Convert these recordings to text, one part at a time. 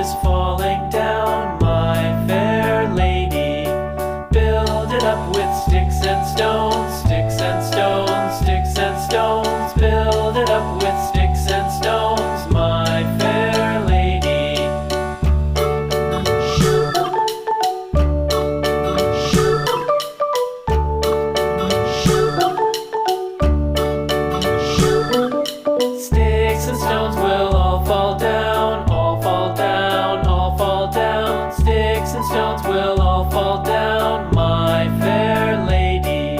bridges falling down, my fair lady. Build it up with sticks and stones, sticks and stones, sticks and stones. Build it up with sticks and stones, my fair lady. Sticks and stones will all fall down, all fall down, all fall down. Sticks and stones will all fall down, my fair lady.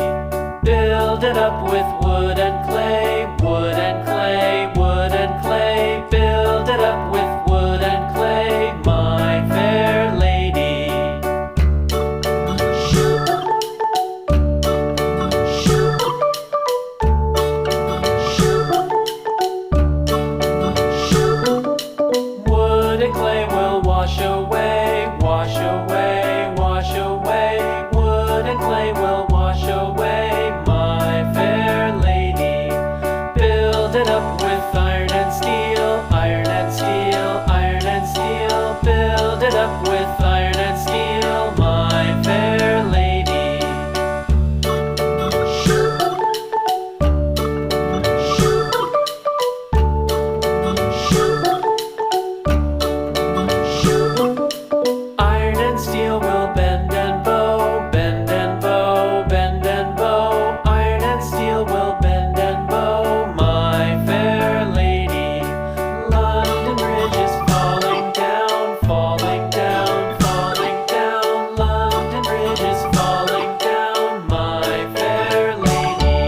Build it up with wood and clay, wood and clay, wood and clay. Build it up with wood and clay, my fair lady. Wood and clay will wash away, wash away, wash away. Wood and clay will wash away, my fair lady. Build it up with iron and steel, iron and steel, iron and steel. Build it up with iron and steel, my fair lady. Iron and steel will bend and bow, bend and bow, bend and bow. Iron and steel will bend and bow, my fair lady. London Bridge is falling down, falling down, falling down. London Bridge is falling down, my fair lady.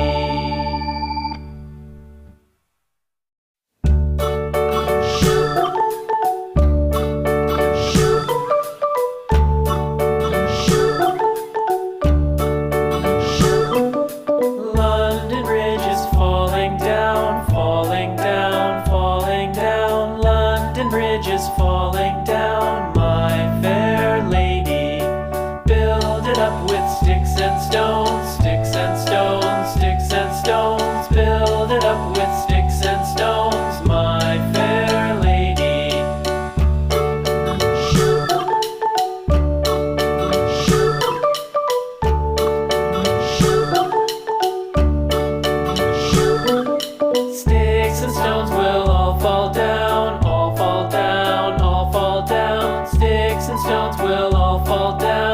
London Bridge is falling down, falling down, falling down. London Bridge is falling down, my fair lady. Build it up with sticks and stones, sticks and stones, sticks and stones. Build it up with sticks and stones, my fair lady. Sticks and stones will all fall down, all fall down, all fall down. Sticks and stones will all fall down.